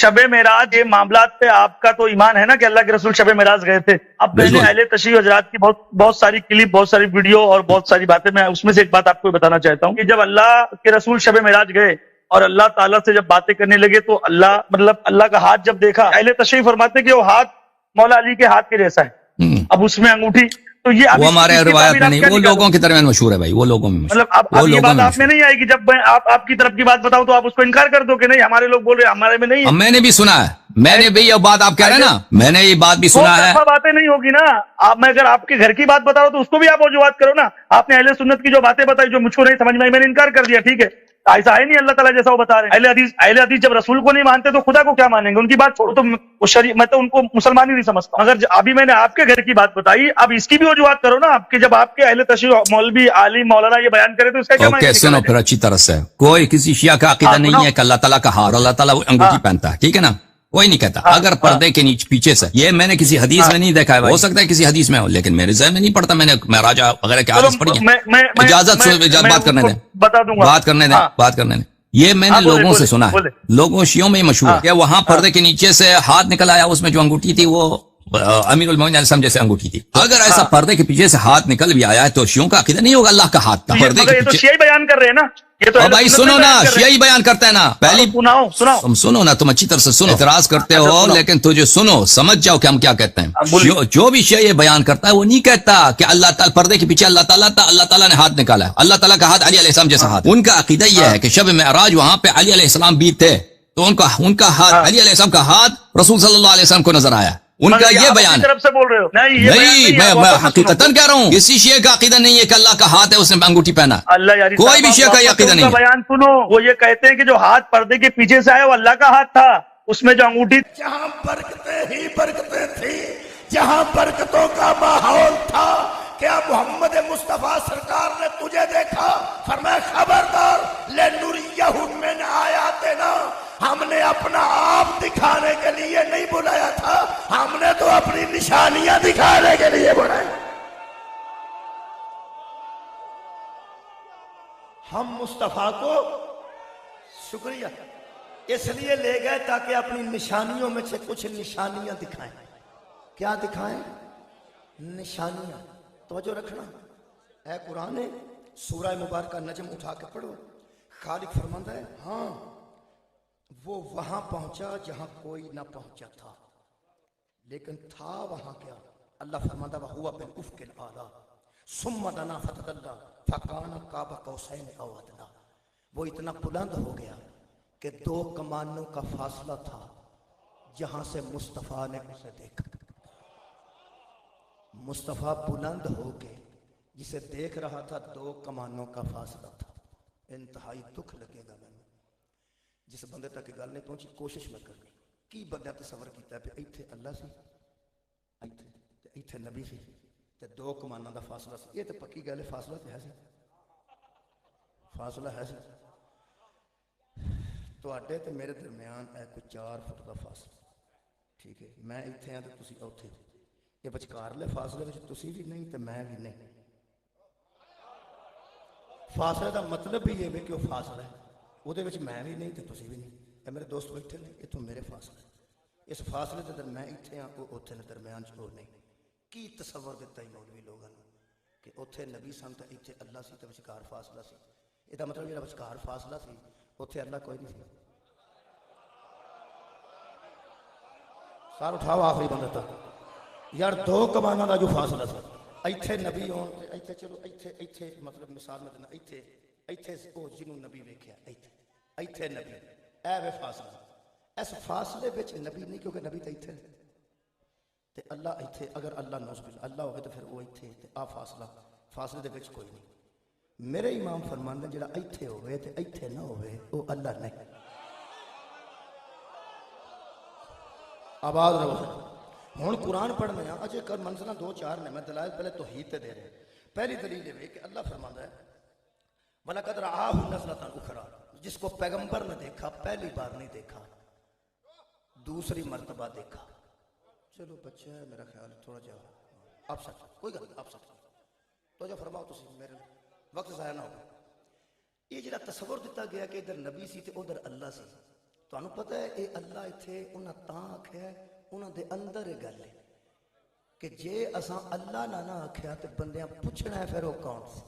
शबे मेराज ये मामलात पे आपका तो ईमान है ना कि अल्लाह के रसूल शबे मेराज गए थे। अब मैंने अहले तशरीह हजरात की बहुत सारी क्लिप, बहुत सारी वीडियो और बहुत सारी बातें, मैं उसमें से एक बात आपको बताना चाहता हूँ कि जब अल्लाह के रसूल शबे मेराज गए और अल्लाह ताला से जब बातें करने लगे तो अल्लाह का हाथ जब देखा, अहले तशरीह फरमाते कि वो हाथ मौला अली के हाथ के जैसा है। अब उसमें अंगूठी, तो ये वो हमारे रिवायत में नहीं, वो लोगों के दरमियान मशहूर है भाई, वो लोगों में मतलब अब ये बात आप में नहीं आएगी। जब मैं आपकी तरफ की बात बताऊं तो आप उसको इनकार कर दो कि नहीं हमारे लोग बोल रहे हैं, हमारे में नहीं है। मैंने भी सुना है, मैंने भी ये बात आप कह रहे हैं ना, मैंने ये बात भी सुना है। बातें नहीं होगी ना। आप, मैं अगर आपके घर की बात बता रहा हूं तो उसको भी आप वजुहात करो ना। आपने अहले सुन्नत की जो बातें बताई जो मुझको नहीं समझ में आई, मैंने इनकार कर दिया, ठीक है, ऐसा है नहीं अल्लाह ताला जैसा वो बता रहे हैं। अहले हदीस जब रसूल को नहीं मानते तो खुदा को क्या मानेंगे? उनकी बात छोड़ो, तो मैं तो उनको मुसलमान ही नहीं समझता। अगर अभी मैंने आपके घर की बात बताई, अब इसकी भी वजुहात करो ना आपके, जब आपके अहले तशरीह मौलवी आलिम मौलाना ये बयान करे तो इसका क्या ओके, सुनो फिर अच्छी तरह से, कोई किसी शिया का अकीदा नहीं है कि अल्लाह ताला का हार, अल्लाह ताला अंगूठी पहनता है, ठीक है ना, कोई नहीं कहता। अगर पर्दे के नीचे पीछे से, ये मैंने किसी हदीस में नहीं देखा है, हो सकता है किसी हदीस में हो, लेकिन मेरे ज़हन में नहीं पड़ता। मैं राजा वगैरह की हदीस पढ़ी है। इजाजत बात करने दें, बता दूंगा, बात करने दें। ये मैंने लोगों से सुना है, लोगों शियों में मशहूर है कि वहां पर्दे के नीचे से हाथ निकल आया, उसमें जो अंगूठी थी वो अमीरुल मोमिनीन जैसे अंगूठी थी। अगर ऐसा पर्दे के पीछे से हाथ निकल भी आया है तो शियों का अकीदा नहीं होगा अल्लाह का हाथ था पर्दे के पीछे। शिया बयान कर रहे हैं ना, ये तो भाई सुनो ना, शिया ही बयान करता है ना। पहली सुनाओ तुम सुनो ना, तुम अच्छी तरह से सुनो। इतराज करते हो लेकिन तुझे सुनो, समझ जाओ कि हम क्या कहते हैं। जो भी शिया ये बयान करता है वो नहीं कहता कि अल्लाह ताला पर्दे के पीछे अल्लाह ताला ने हाथ निकाला है। अल्लाह ताला का हाथ अली अलैहिस्सलाम जैसा हाथ। उनका अकीदा यह है कि शब मेराज वहां पे अली अलैहिस्सलाम भी थे, तो उनका हाथ, अली अलैहिस्सलाम का हाथ रसूल सल्लल्लाहु अलैहि वसल्लम को नजर आया। उनका ये बयान है। तरफ से बोल रहे हो? नहीं, मैं हकीकतन कह रहा हूँ, किसी शिया का अकीदा नहीं है कि अल्लाह का हाथ है उसने अंगूठी पहना। अल्लाह यारी, कोई भी शिया का अकीदा नहीं है। बयान सुनो, वो ये कहते हैं कि जो हाथ पर्दे के पीछे से आया वो अल्लाह का हाथ था, उसमें जो अंगूठी, जहां बरकतें ही बरकतें थी, जहां बरकतों का माहौल था, क्या मोहम्मद मुस्तफा सरकार ने तुझे देखा? फरमाया खबरदार, ले नुरियहु मिन आयातिना, हमने अपना आप दिखाने के लिए नहीं बुलाया था, हमने तो अपनी निशानियां दिखाने के लिए बुलाया। हम मुस्तफा को शुक्रिया इसलिए ले गए ताकि अपनी निशानियों में से कुछ निशानियां दिखाएं। क्या दिखाएं? निशानियां। तवज्जो रखना, ऐ कुरान है, सूरह मुबारक नजम उठा के पढ़ो। खालिक फरमाता है, हाँ वो वहां पहुंचा जहां कोई ना पहुंचा था, लेकिन था वहां क्या? अल्लाह फरमाता है हुवा बिल उफ़क़िल आला सुम्मा दना फतदल्ला फकाना काबा कौसैन औ अदना। वो इतना बुलंद हो गया कि 2 कमानों का फासला था जहां से मुस्तफा ने उसे देखा। मुस्तफा बुलंद हो के जिसे देख रहा था 2 कमानों का फासला था। इंतहाई दुख लगेगा मैंने जिस बंदे तक गल नहीं पहुंची, कोशिश मैं करनी की बंदा तसवर किया भी इत्थे अल्लाह सी, इत्थे नबी सी, ते 2 कमाना का फासला सी। ये तो पक्की गल है, फासला तो है सी, फासला है सी। तुहाडे ते मेरे दरम्यान है कोई 4 फुट का फासला, ठीक है। मैं इत्थे हाँ तो तुसीं उत्थे, ये विचकारले फासले में तुसीं भी नहीं तो मैं भी नहीं। फासले का मतलब भी ये है कि वह फासला है, ਉਹਦੇ ਵਿੱਚ मैं भी नहीं तो तुसीं भी नहीं। ये मेरे दोस्त बैठे ने, इतों मेरे फासले, इस फासले के मैं इत्थे हाँ वो उत्थे ने, दरम्यान च वो नहीं। की तसवर दिता मौलवी लोगों ने कि उत्थे नबी सन तो इत्थे अल्लाह सी तो विचकार फासला सी। इसका मतलब जो विचकार फासला सी उत्थे अल्लाह कोई नहीं सी। सार उठाओ आखिरी बंदे तक यार, 2 कमाना का जो फासला सी, इत्थे नबी होन, इत्थे चलो इत्थे मतलब मिसाल में देना, इत्थे वो जिन्हों नबी वेख्या, इत्थे नबी, ऐ वे फासला। इस फासले विच नबी नहीं, क्योंकि नबी तो इत्थे ते अल्लाह इत्थे। अगर अल्लाह नौज़बिल्ला अल्लाह होवे तो फिर वो इत्थे, ते आ फासले दे विच कोई नहीं। मेरे इमाम फरमांदे जिहड़ा इत्थे होवे ते इत्थे ना होवे वो अल्लाह नहीं। आबाद रहो। हुण कुरान पढ़ने अजे कर मंजिल 2-4 ने, मैं दलाइल पहले तौहीद ते दे रहे। पहली दलील ये कि अल्लाह फरमांदा है वलक़द रआहु नज़लतन उखरा, जिसको पैगंबर ने देखा पहली बार नहीं देखा, दूसरी मर्तबा देखा। चलो बच्चा है मेरा ख्याल, थोड़ा जा आप सच, कोई गल आप सच तो जो फरमाओ तुम, मेरे वक्त ज़ाया ना हो। ये जो तस्वुर दिता गया कि इधर नबी सी ते उधर अल्लाह सी, ਤੁਹਾਨੂੰ ਪਤਾ ਹੈ ਇਹ ਅੱਲਾ ਇੱਥੇ ਉਹਨਾਂ ਤਾਂ ਆਖਿਆ ਉਹਨਾਂ ਦੇ ਅੰਦਰ ਇਹ ਗੱਲ ਹੈ ਕਿ ਜੇ ਅਸਾਂ ਅੱਲਾ ਨਾ ਆਖਿਆ ਤੇ ਬੰਦਿਆਂ ਪੁੱਛਣਾ ਫਿਰ ਉਹ ਕੌਣ ਸੀ।